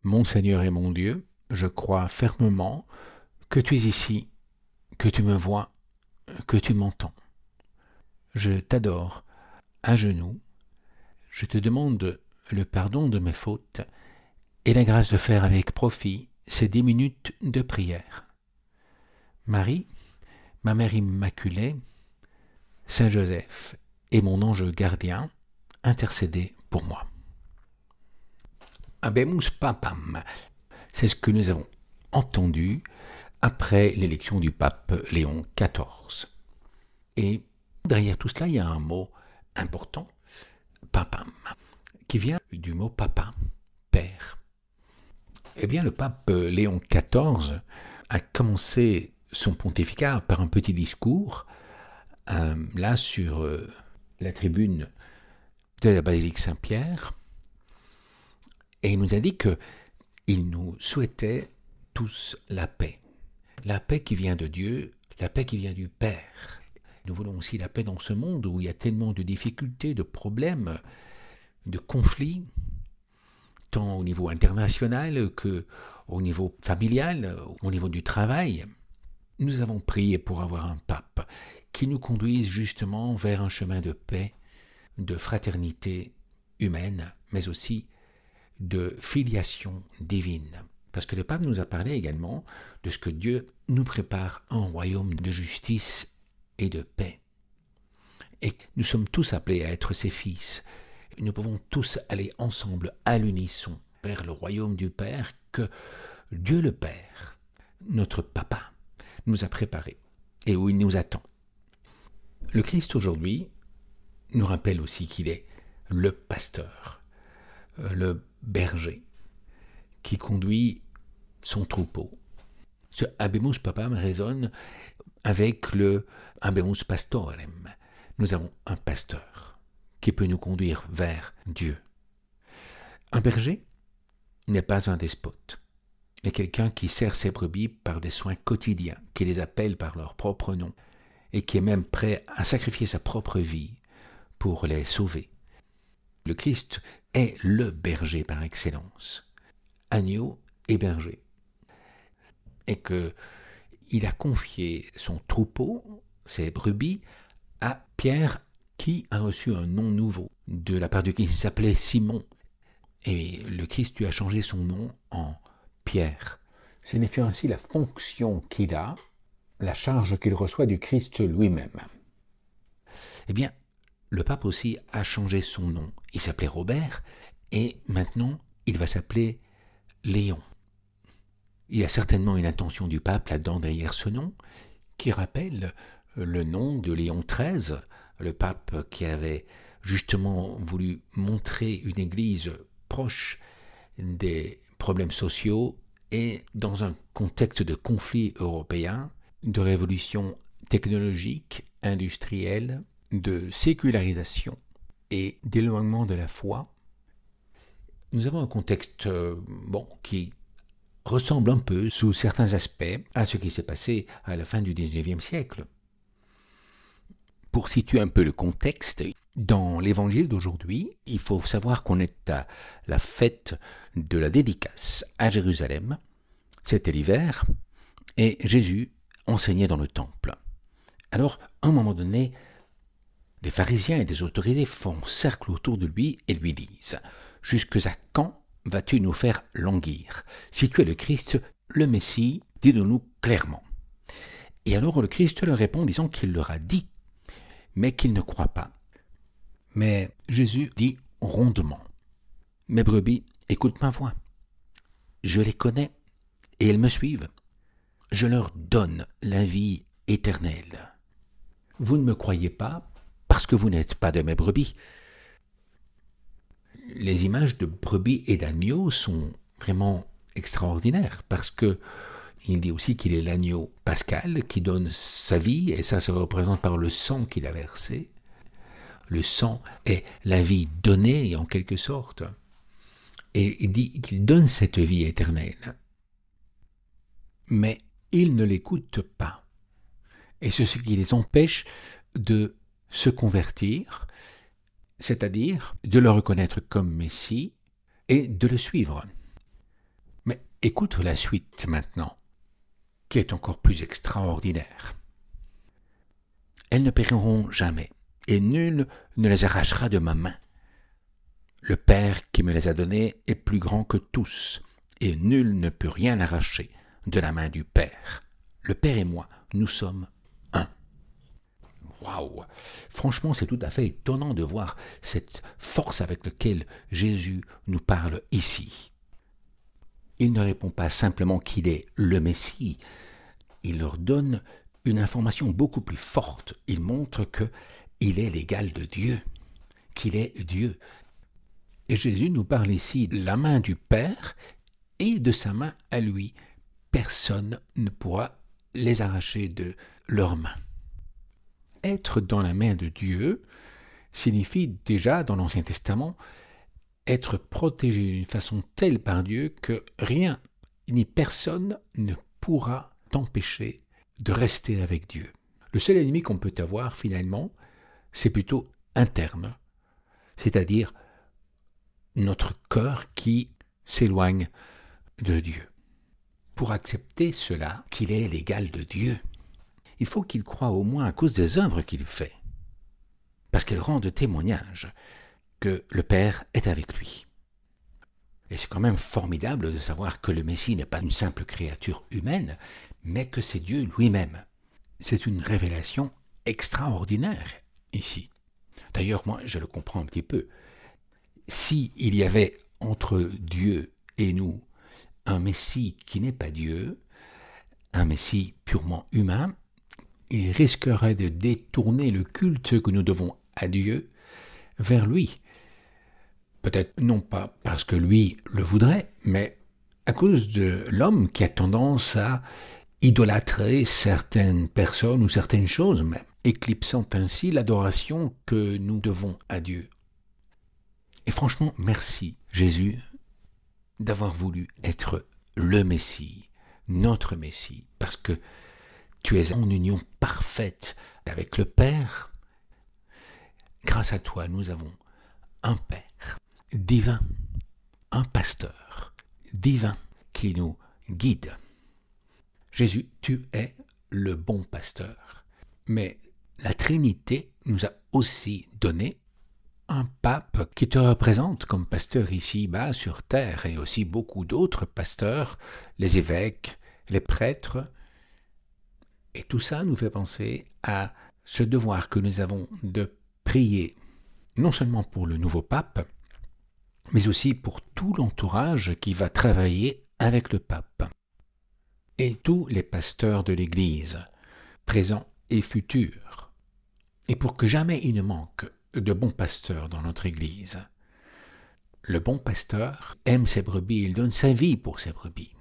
Mon Seigneur et mon Dieu, je crois fermement que tu es ici, que tu me vois, que tu m'entends. Je t'adore à genoux, je te demande le pardon de mes fautes et la grâce de faire avec profit ces 10 minutes de prière. Marie, ma mère immaculée, Saint Joseph et mon ange gardien, intercédez pour moi. Habemus Papam, c'est ce que nous avons entendu après l'élection du pape Léon XIV. Et derrière tout cela, il y a un mot important, papam, qui vient du mot papa, père. Eh bien, le pape Léon XIV a commencé son pontificat par un petit discours, là sur la tribune de la basilique Saint-Pierre, et il nous a dit qu'il nous souhaitait tous la paix qui vient de Dieu, la paix qui vient du Père. Nous voulons aussi la paix dans ce monde où il y a tellement de difficultés, de problèmes, de conflits, tant au niveau international qu'au niveau familial, au niveau du travail. Nous avons prié pour avoir un pape qui nous conduise justement vers un chemin de paix, de fraternité humaine, mais aussi de filiation divine. Parce que le pape nous a parlé également de ce que Dieu nous prépare un royaume de justice et de paix. Et nous sommes tous appelés à être ses fils. Nous pouvons tous aller ensemble à l'unisson vers le royaume du Père que Dieu le Père, notre Papa, nous a préparé et où il nous attend. Le Christ aujourd'hui nous rappelle aussi qu'il est le pasteur, le berger, qui conduit son troupeau. Ce Habemus Papam résonne avec le Habemus Pastorem. Nous avons un pasteur qui peut nous conduire vers Dieu. Un berger n'est pas un despote, mais quelqu'un qui sert ses brebis par des soins quotidiens, qui les appelle par leur propre nom, et qui est même prêt à sacrifier sa propre vie pour les sauver. Le Christ est le berger par excellence, agneau et berger, et qu'il a confié son troupeau, ses brebis, à Pierre, qui a reçu un nom nouveau de la part du Christ. Il s'appelait Simon, et le Christ lui a changé son nom en Pierre. Signifiant ainsi la fonction qu'il a, la charge qu'il reçoit du Christ lui-même. Eh bien, le pape aussi a changé son nom. Il s'appelait Robert, et maintenant, il va s'appeler Léon. Il y a certainement une intention du pape là-dedans derrière ce nom, qui rappelle le nom de Léon XIII, le pape qui avait justement voulu montrer une église proche des problèmes sociaux et dans un contexte de conflit européen, de révolution technologique, industrielle, de sécularisation et d'éloignement de la foi. Nous avons un contexte qui ressemble un peu, sous certains aspects, à ce qui s'est passé à la fin du XIXe siècle. Pour situer un peu le contexte, dans l'évangile d'aujourd'hui, il faut savoir qu'on est à la fête de la dédicace à Jérusalem. C'était l'hiver, et Jésus enseignait dans le temple. Alors, à un moment donné, des pharisiens et des autorités font cercle autour de lui et lui disent « Jusqu'à quand vas-tu nous faire languir? Si tu es le Christ, le Messie, dis-le-nous clairement. » Et alors le Christ leur répond disant qu'il leur a dit, mais qu'ils ne croient pas. Mais Jésus dit rondement, « Mes brebis écoutent ma voix. Je les connais et elles me suivent. Je leur donne la vie éternelle. Vous ne me croyez pas parce que vous n'êtes pas de mes brebis. » Les images de brebis et d'agneaux sont vraiment extraordinaires parce que il dit aussi qu'il est l'agneau pascal qui donne sa vie et ça se représente par le sang qu'il a versé. Le sang est la vie donnée en quelque sorte. Et il dit qu'il donne cette vie éternelle. Mais ils ne l'écoutent pas. Et c'est ce qui les empêche de se convertir, c'est-à-dire de le reconnaître comme Messie et de le suivre. Écoute la suite maintenant, qui est encore plus extraordinaire. Elles ne périront jamais, et nul ne les arrachera de ma main. Le Père qui me les a données est plus grand que tous, et nul ne peut rien arracher de la main du Père. Le Père et moi, nous sommes un. Waouh! Franchement, c'est tout à fait étonnant de voir cette force avec laquelle Jésus nous parle ici. Il ne répond pas simplement qu'il est le Messie, il leur donne une information beaucoup plus forte. Il montre qu'il est l'égal de Dieu, qu'il est Dieu. Et Jésus nous parle ici de la main du Père et de sa main à lui. Personne ne pourra les arracher de leurs mains. Être dans la main de Dieu signifie déjà, dans l'Ancien Testament, être protégé d'une façon telle par Dieu que rien ni personne ne pourra t'empêcher de rester avec Dieu. Le seul ennemi qu'on peut avoir finalement, c'est plutôt interne, c'est-à-dire notre cœur qui s'éloigne de Dieu. Pour accepter cela, qu'il est l'égal de Dieu, il faut qu'il croie au moins à cause des œuvres qu'il fait, parce qu'elles rendent témoignage que le Père est avec lui. Et c'est quand même formidable de savoir que le Messie n'est pas une simple créature humaine, mais que c'est Dieu lui-même. C'est une révélation extraordinaire ici. D'ailleurs, moi, je le comprends un petit peu. S'il y avait entre Dieu et nous un Messie qui n'est pas Dieu, un Messie purement humain, il risquerait de détourner le culte que nous devons à Dieu vers lui. Peut-être non pas parce que lui le voudrait, mais à cause de l'homme qui a tendance à idolâtrer certaines personnes ou certaines choses même, éclipsant ainsi l'adoration que nous devons à Dieu. Et franchement, merci Jésus d'avoir voulu être le Messie, notre Messie, parce que tu es en union parfaite avec le Père. Grâce à toi, nous avons un Père divin, un pasteur divin qui nous guide. Jésus, tu es le bon pasteur. Mais la Trinité nous a aussi donné un pape qui te représente comme pasteur ici-bas sur terre, et aussi beaucoup d'autres pasteurs, les évêques, les prêtres. Et tout ça nous fait penser à ce devoir que nous avons de prier, non seulement pour le nouveau pape, mais aussi pour tout l'entourage qui va travailler avec le pape. Et tous les pasteurs de l'Église, présents et futurs. Et pour que jamais il ne manque de bons pasteurs dans notre Église. Le bon pasteur aime ses brebis, il donne sa vie pour ses brebis.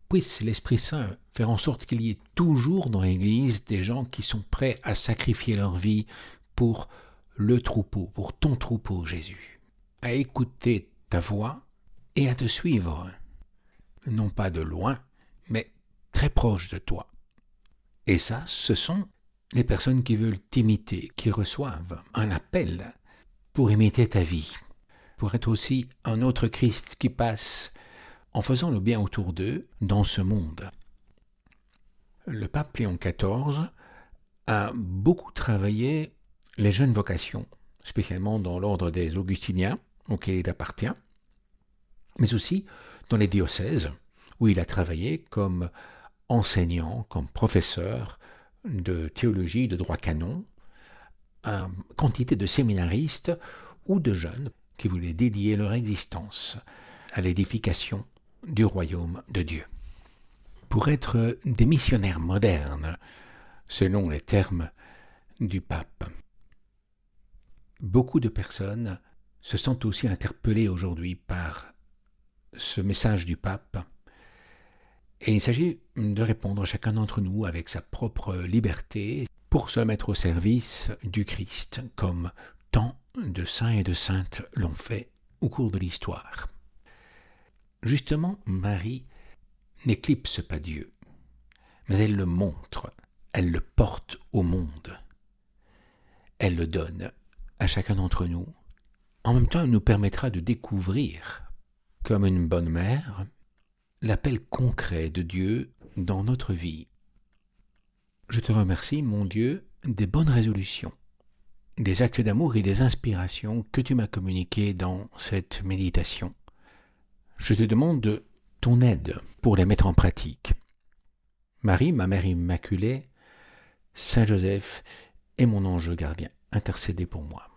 Puisse l'Esprit Saint faire en sorte qu'il y ait toujours dans l'Église des gens qui sont prêts à sacrifier leur vie pour le troupeau, pour ton troupeau, Jésus, à écouter ta voix et à te suivre, non pas de loin, mais très proche de toi. Et ça, ce sont les personnes qui veulent t'imiter, qui reçoivent un appel pour imiter ta vie, pour être aussi un autre Christ qui passe en faisant le bien autour d'eux dans ce monde. Le pape Léon XIV a beaucoup travaillé les jeunes vocations, spécialement dans l'ordre des Augustiniens, auquel il appartient, mais aussi dans les diocèses, où il a travaillé comme enseignant, comme professeur de théologie, de droit canon, à quantité de séminaristes ou de jeunes qui voulaient dédier leur existence à l'édification du royaume de Dieu. Pour être des missionnaires modernes, selon les termes du pape. Beaucoup de personnes se sentent aussi interpellées aujourd'hui par ce message du pape. Et il s'agit de répondre chacun d'entre nous avec sa propre liberté pour se mettre au service du Christ, comme tant de saints et de saintes l'ont fait au cours de l'histoire. Justement, Marie n'éclipse pas Dieu, mais elle le montre, elle le porte au monde. Elle le donne à chacun d'entre nous. En même temps, elle nous permettra de découvrir, comme une bonne mère, l'appel concret de Dieu dans notre vie. Je te remercie, mon Dieu, des bonnes résolutions, des actes d'amour et des inspirations que tu m'as communiquées dans cette méditation. Je te demande ton aide pour les mettre en pratique. Marie, ma mère immaculée, Saint Joseph et mon ange gardien, intercédez pour moi.